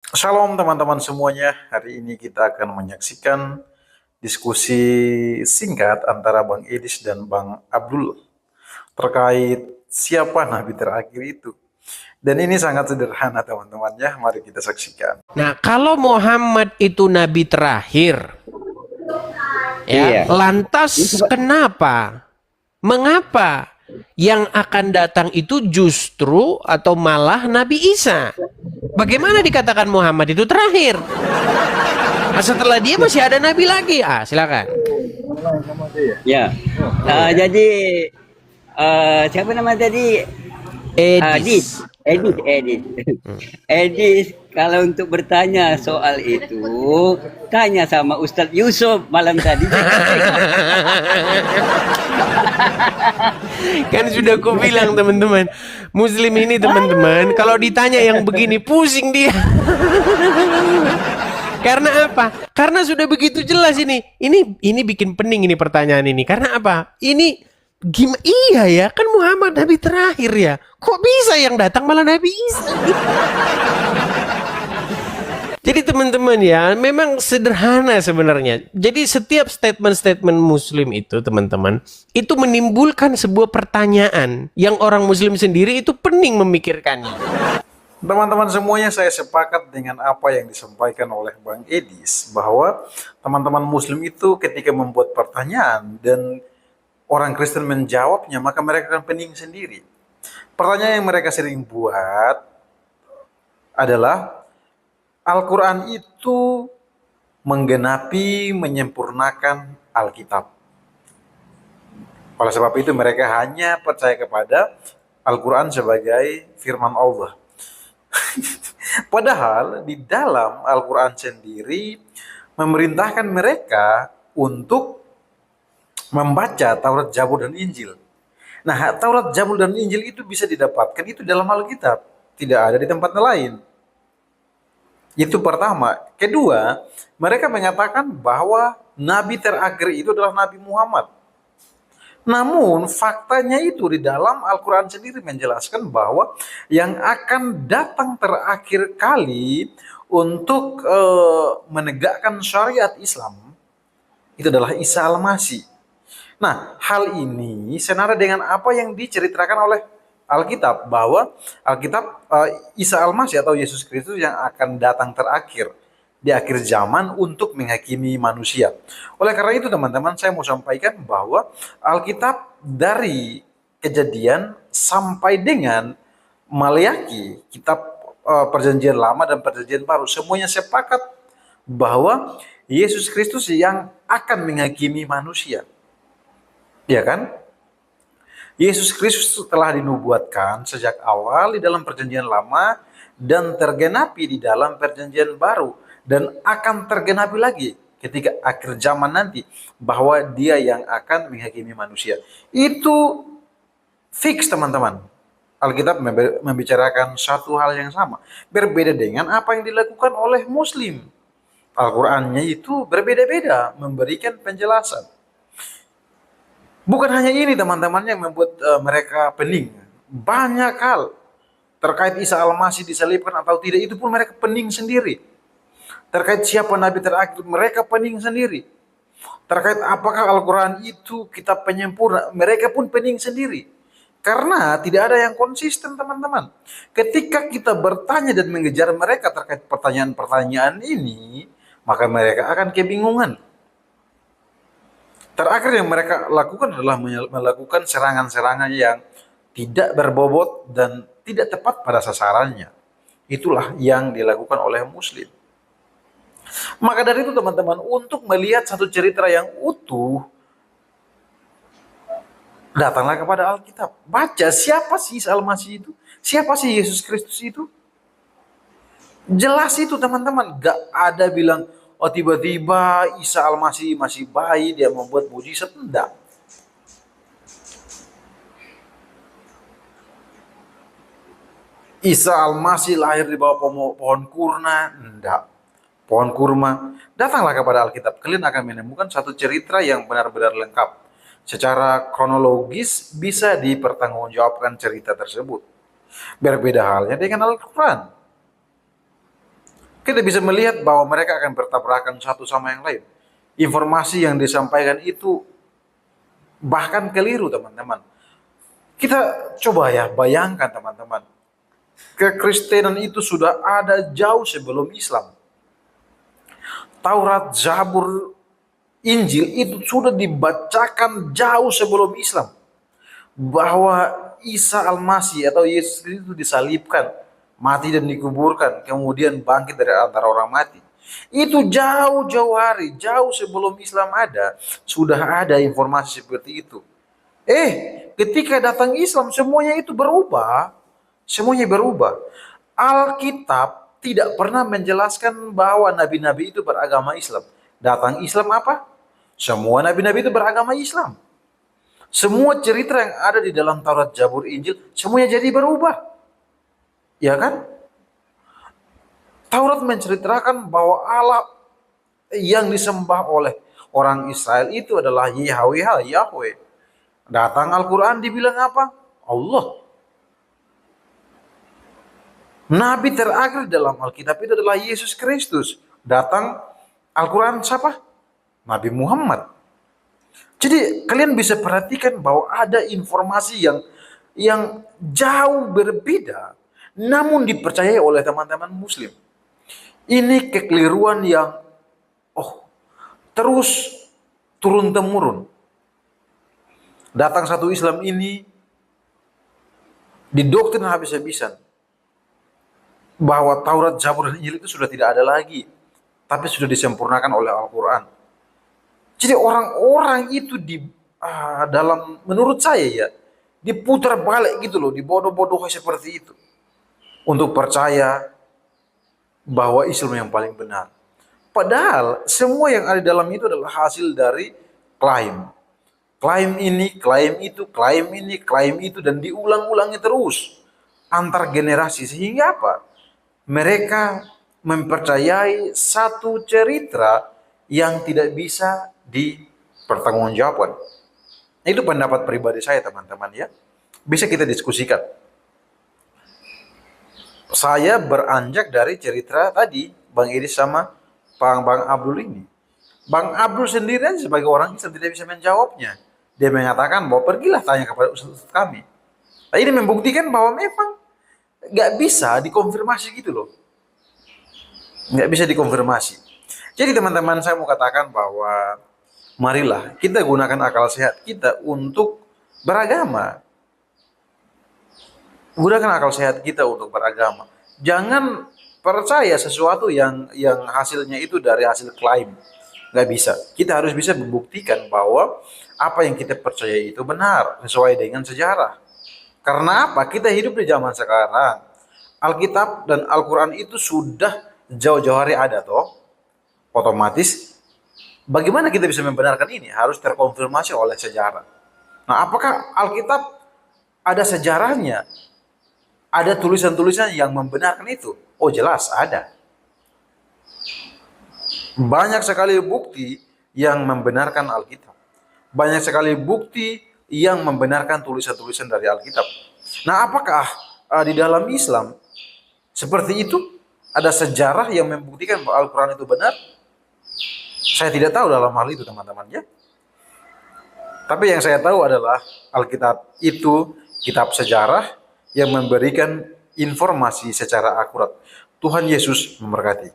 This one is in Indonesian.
Shalom teman-teman semuanya. Hari ini kita akan menyaksikan diskusi singkat antara Bang Edis dan Bang Abdul terkait siapa nabi terakhir itu. Dan ini sangat sederhana teman-teman ya. Mari kita saksikan. Nah, kalau Muhammad itu nabi terakhir, ya, Iya. lantas kenapa? Mengapa yang akan datang itu justru atau malah Nabi Isa? Bagaimana dikatakan Muhammad itu terakhir? Nah, setelah dia masih ada nabi lagi. Silakan. Ya. Jadi siapa nama tadi? Edis. Edis. Edis, kalau untuk bertanya soal itu, tanya sama Ustadz Yusuf malam tadi. Kan sudah aku bilang teman-teman, Muslim ini teman-teman, kalau ditanya yang begini pusing dia. Karena apa? Karena sudah begitu jelas ini. Ini bikin pening ini pertanyaan ini. Karena apa? Ini gimana? Iya ya, kan Muhammad nabi terakhir ya. Kok bisa yang datang malah Nabi Isa? Jadi teman-teman ya, memang sederhana sebenarnya. Jadi setiap statement-statement Muslim itu teman-teman, itu menimbulkan sebuah pertanyaan yang orang Muslim sendiri itu pening memikirkannya. Teman-teman semuanya, saya sepakat dengan apa yang disampaikan oleh Bang Edis bahwa teman-teman Muslim itu ketika membuat pertanyaan dan orang Kristen menjawabnya, maka mereka akan pening sendiri. Pertanyaan yang mereka sering buat adalah Al-Quran itu menggenapi, menyempurnakan Alkitab. Oleh sebab itu mereka hanya percaya kepada Al-Quran sebagai firman Allah. Padahal di dalam Al-Quran sendiri memerintahkan mereka untuk membaca Taurat, Zabur, dan Injil. Nah, Taurat, Zabur, dan Injil itu bisa didapatkan itu dalam Alkitab, tidak ada di tempat lain. Itu pertama. Kedua, mereka mengatakan bahwa nabi terakhir itu adalah Nabi Muhammad. Namun faktanya itu di dalam Al-Quran sendiri menjelaskan bahwa yang akan datang terakhir kali untuk menegakkan syariat Islam itu adalah Isa Al-Masih. Nah, hal ini senada dengan apa yang diceritakan oleh Alkitab, bahwa Alkitab Isa Al-Masih atau Yesus Kristus yang akan datang terakhir di akhir zaman untuk menghakimi manusia. Oleh karena itu teman-teman, saya mau sampaikan bahwa Alkitab dari Kejadian sampai dengan Maleakhi, kitab Perjanjian Lama dan Perjanjian Baru, semuanya sepakat bahwa Yesus Kristus yang akan menghakimi manusia. Ya kan? Yesus Kristus telah dinubuatkan sejak awal di dalam Perjanjian Lama dan tergenapi di dalam Perjanjian Baru, dan akan tergenapi lagi ketika akhir zaman nanti bahwa Dia yang akan menghakimi manusia. Itu fix teman-teman. Alkitab membicarakan satu hal yang sama, berbeda dengan apa yang dilakukan oleh Muslim. Al-Qur'annya itu berbeda-beda memberikan penjelasan. Bukan hanya ini teman-teman yang membuat mereka pening. Banyak hal terkait Isa Al-Masih disalibkan atau tidak, itu pun mereka pening sendiri. Terkait siapa nabi terakhir, mereka pening sendiri. Terkait apakah Al-Quran itu kitab penyempurna, mereka pun pening sendiri. Karena tidak ada yang konsisten teman-teman. Ketika kita bertanya dan mengejar mereka terkait pertanyaan-pertanyaan ini, maka mereka akan kebingungan. Terakhir yang mereka lakukan adalah melakukan serangan-serangan yang tidak berbobot dan tidak tepat pada sasarannya. Itulah yang dilakukan oleh Muslim. Maka dari itu teman-teman, untuk melihat satu cerita yang utuh, datanglah kepada Alkitab. Baca siapa sih Isa Al-Masih itu? Siapa sih Yesus Kristus itu? Jelas itu teman-teman. Gak ada bilang, oh tiba-tiba Isa Al-Masih masih bayi, dia membuat mujizat. Enggak. Isa Al-Masih lahir di bawah pohon kurma. Enggak. Pohon kurma. Datanglah kepada Alkitab. Kalian akan menemukan satu cerita yang benar-benar lengkap. Secara kronologis bisa dipertanggungjawabkan cerita tersebut. Berbeda halnya dengan Al-Quran. kita bisa melihat bahwa mereka akan bertabrakan satu sama yang lain. Informasi yang disampaikan itu bahkan keliru, teman-teman. Kita coba ya bayangkan, teman-teman. Kekristenan itu sudah ada jauh sebelum Islam. Taurat, Zabur, Injil itu sudah dibacakan jauh sebelum Islam. Bahwa Isa Al-Masih atau Yesus itu disalibkan, mati dan dikuburkan, kemudian bangkit dari antara orang mati. Itu jauh-jauh hari, jauh sebelum Islam ada, sudah ada informasi seperti itu. Ketika datang Islam semuanya itu berubah. Semuanya berubah. Alkitab tidak pernah menjelaskan bahwa nabi-nabi itu beragama Islam. Datang Islam apa? Semua nabi-nabi itu beragama Islam. Semua cerita yang ada di dalam Taurat, Zabur, Injil, semuanya jadi berubah. Ya kan? Taurat menceritakan bahwa Allah yang disembah oleh orang Israel itu adalah Yahweh. Datang Al-Quran dibilang apa? Allah. Nabi terakhir dalam Alkitab itu adalah Yesus Kristus. Datang Al-Quran siapa? Nabi Muhammad. Jadi kalian bisa perhatikan bahwa ada informasi yang jauh berbeda, namun dipercayai oleh teman-teman Muslim. Ini kekeliruan yang terus turun temurun. Datang satu Islam ini didoktrin habis-habisan bahwa Taurat, Zabur, dan Injil itu sudah tidak ada lagi, tapi sudah disempurnakan oleh Al-Quran. Jadi orang-orang itu dalam menurut saya ya diputar balik gitu loh, dibodoh-bodohi seperti itu untuk percaya bahwa Islam yang paling benar. Padahal semua yang ada dalam itu adalah hasil dari klaim. Klaim ini, klaim itu, klaim ini, klaim itu, dan diulang-ulangi terus antar generasi. Sehingga apa? Mereka mempercayai satu cerita yang tidak bisa dipertanggungjawabkan. Itu pendapat pribadi saya, teman-teman ya. Bisa kita diskusikan. Saya beranjak dari cerita tadi, Bang Idris sama Bang Abdul ini. Bang Abdul sendiri sebagai orang Islam tidak bisa menjawabnya. Dia mengatakan bahwa pergilah tanya kepada ustaz kami. Nah, ini membuktikan bahwa memang nggak bisa dikonfirmasi gitu loh. Nggak bisa dikonfirmasi. Jadi teman-teman, saya mau katakan bahwa marilah kita gunakan akal sehat kita untuk beragama. Gunakan akal sehat kita untuk beragama. Jangan percaya sesuatu yang hasilnya itu dari hasil klaim. Nggak bisa. Kita harus bisa membuktikan bahwa apa yang kita percaya itu benar, sesuai dengan sejarah. Karena apa? Kita hidup di zaman sekarang. Alkitab dan Al-Quran itu sudah jauh-jauh hari ada toh. Otomatis bagaimana kita bisa membenarkan ini? Harus terkonfirmasi oleh sejarah. Nah, apakah Alkitab ada sejarahnya? Ada tulisan-tulisan yang membenarkan itu? Oh, jelas ada. Banyak sekali bukti yang membenarkan Alkitab. Banyak sekali bukti yang membenarkan tulisan-tulisan dari Alkitab. Nah, apakah di dalam Islam seperti itu? Ada sejarah yang membuktikan bahwa Al-Quran itu benar? Saya tidak tahu dalam hal itu, teman-teman ya. Tapi yang saya tahu adalah Alkitab itu kitab sejarah yang memberikan informasi secara akurat. Tuhan Yesus memberkati.